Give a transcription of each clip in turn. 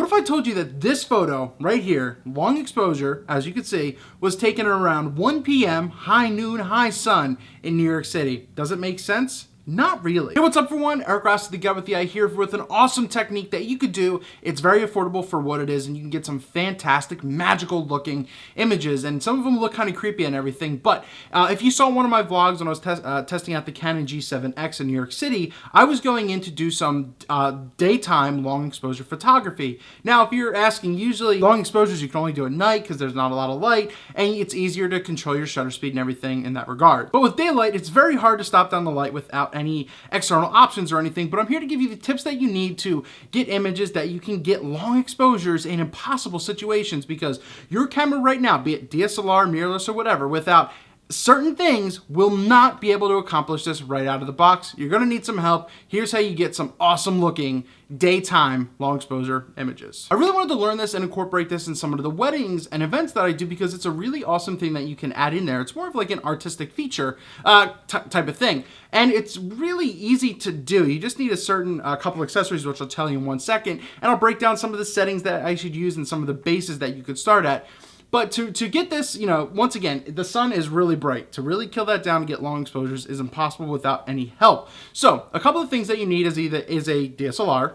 if I told you that this photo right here, long exposure, as you can see, was taken around 1 p.m., high noon, high sun in New York City? Does it make sense? Not really. Hey, what's up everyone? Eric Rossi, the guy with the eye here with an awesome technique that you could do. It's very affordable for what it is, and you can get some fantastic, magical looking images, and some of them look kind of creepy and everything, but if you saw one of my vlogs when I was testing out the Canon G7X in New York City, I was going in to do some daytime long exposure photography. Now, if you're asking, usually long exposures you can only do at night because there's not a lot of light, and it's easier to control your shutter speed and everything in that regard. But with daylight, it's very hard to stop down the light without any external options or anything, but I'm here to give you the tips that you need to get images that you can get long exposures in impossible situations, because your camera right now, be it DSLR, mirrorless, or whatever, without certain things will not be able to accomplish this right out of the box. You're gonna need some help. Here's how you get some awesome looking daytime long exposure images. I really wanted to learn this and incorporate this in some of the weddings and events that I do, because it's a really awesome thing that you can add in there. It's more of like an artistic feature type of thing. And it's really easy to do. You just need a certain couple accessories, which I'll tell you in 1 second. And I'll break down some of the settings that I should use and some of the bases that you could start at. But to get this, you know, once again, the sun is really bright. To really kill that down and get long exposures is impossible without any help. So a couple of things that you need is a DSLR,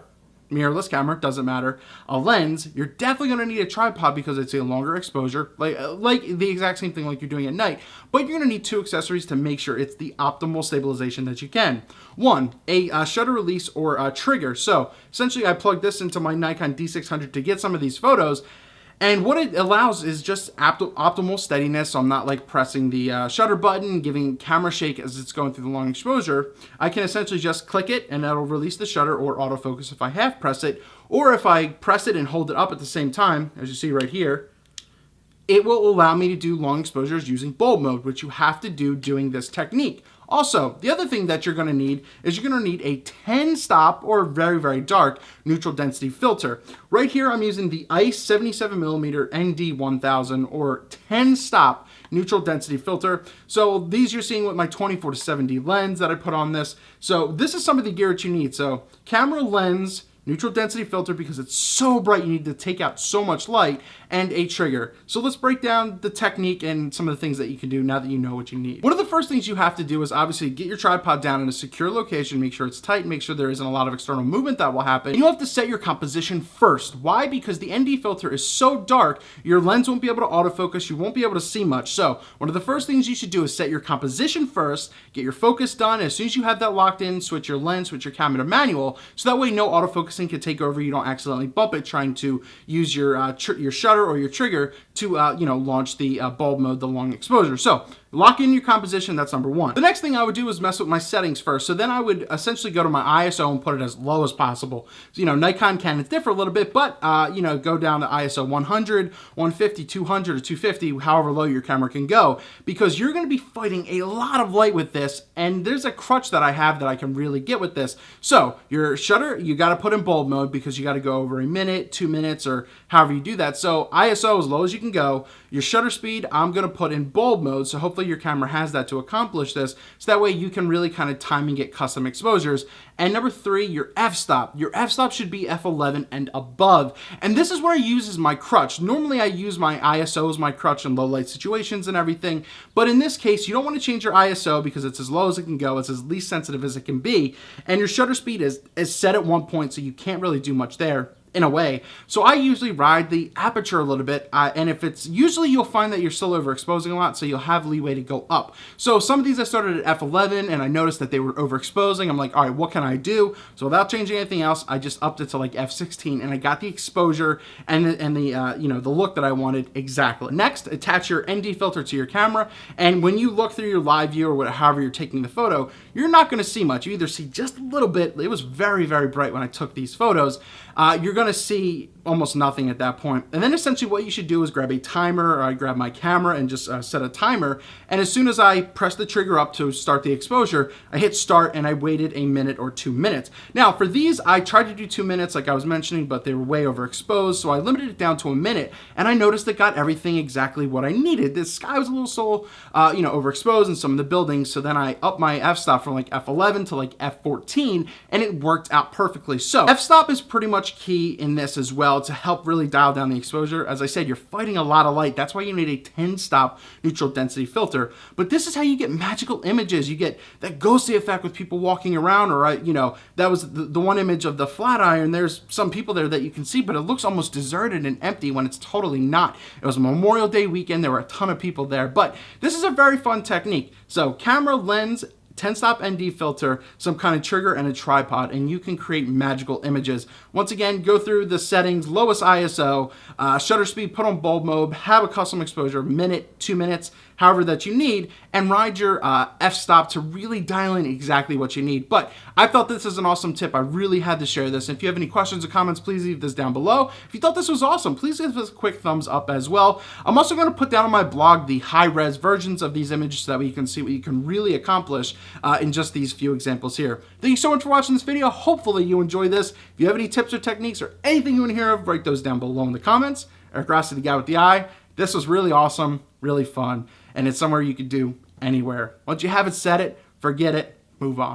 mirrorless camera, doesn't matter, a lens. You're definitely gonna need a tripod because it's a longer exposure, like the exact same thing like you're doing at night. But you're gonna need 2 accessories to make sure it's the optimal stabilization that you can. One, a shutter release or a trigger. So essentially I plugged this into my Nikon D600 to get some of these photos. And what it allows is just optimal steadiness, so I'm not like pressing the shutter button, giving camera shake as it's going through the long exposure. I can essentially just click it and that'll release the shutter or autofocus if I half press it, or if I press it and hold it up at the same time, as you see right here, it will allow me to do long exposures using bulb mode, which you have to do doing this technique. Also, the other thing that you're gonna need is you're gonna need a 10 stop or very, very dark neutral density filter. Right here, I'm using the ICE 77mm ND1000 or 10 stop neutral density filter. So these you're seeing with my 24-70 lens that I put on this. So this is some of the gear that you need. So camera, lens, neutral density filter because it's so bright you need to take out so much light, and a trigger. So let's break down the technique and some of the things that you can do now that you know what you need. One of the first things you have to do is obviously get your tripod down in a secure location, make sure it's tight, make sure there isn't a lot of external movement that will happen. And you have to set your composition first. Why? Because the ND filter is so dark, your lens won't be able to autofocus, you won't be able to see much. So one of the first things you should do is set your composition first, get your focus done. As soon as you have that locked in, switch your lens, switch your camera to manual, so that way no autofocusing can take over, you don't accidentally bump it trying to use your shutter or your trigger to launch the bulb mode, the long exposure. So lock in your composition, that's number one. The next thing I would do is mess with my settings first. So then I would essentially go to my ISO and put it as low as possible. So, Nikon Canons differ a little bit, but go down to ISO 100, 150, 200, or 250, however low your camera can go, because you're gonna be fighting a lot of light with this, and there's a crutch that I have that I can really get with this. So your shutter, you gotta put in bulb mode because you gotta go over a minute, 2 minutes, or however you do that. So ISO as low as you can go. Your shutter speed, I'm gonna put in bulb mode, so hopefully your camera has that to accomplish this, so that way you can really kind of time and get custom exposures. And number 3, your f-stop. Your f-stop should be f11 and above. And this is where I use as my crutch. Normally I use my ISO as my crutch in low light situations and everything, but in this case, you don't want to change your ISO because it's as low as it can go, it's as least sensitive as it can be, and your shutter speed is set at 1 point, so you can't really do much there. in a way. So I usually ride the aperture a little bit, and if it's, usually you'll find that you're still overexposing a lot, so you'll have leeway to go up. So some of these I started at f11, and I noticed that they were overexposing. I'm like, all right, what can I do? So without changing anything else, I just upped it to like f16, and I got the exposure and the you know, the look that I wanted exactly. Next, attach your ND filter to your camera, and when you look through your live view or whatever, however you're taking the photo, you're not going to see much. You either see just a little bit. It was very, very bright when I took these photos. You're going to see almost nothing at that point. And then essentially what you should do is grab a timer, or I grab my camera and just set a timer. And as soon as I press the trigger up to start the exposure, I hit start and I waited a minute or 2 minutes. Now for these, I tried to do 2 minutes like I was mentioning, but they were way overexposed. So I limited it down to a minute, and I noticed it got everything exactly what I needed. The sky was a little so, you know, overexposed in some of the buildings. So then I upped my f-stop from like f11 to like f14, and it worked out perfectly. So f-stop is pretty much key in this as well, well to help really dial down the exposure. As I said, you're fighting a lot of light. That's why you need a 10-stop neutral density filter. But this is how you get magical images. You get that ghostly effect with people walking around, or, you know, that was the one image of the Flatiron. There's some people there that you can see, but it looks almost deserted and empty when it's totally not. It was Memorial Day weekend. There were a ton of people there, but this is a very fun technique. So camera, lens, 10-stop ND filter, some kind of trigger, and a tripod, and you can create magical images. Once again, go through the settings, lowest ISO, shutter speed, put on bulb mode, have a custom exposure, minute, 2 minutes, however that you need, and ride your f-stop to really dial in exactly what you need. But I thought this is an awesome tip. I really had to share this. If you have any questions or comments, please leave this down below. If you thought this was awesome, please give us a quick thumbs up as well. I'm also going to put down on my blog the high-res versions of these images so that you can see what you can really accomplish in just these few examples here. Thank you so much for watching this video. Hopefully you enjoy this. If you have any tips or techniques or anything you want to hear of, write those down below in the comments. Eric Rossi, the guy with the eye. This was really awesome, really fun, and it's somewhere you could do anywhere. Once you have it, set it, forget it, move on.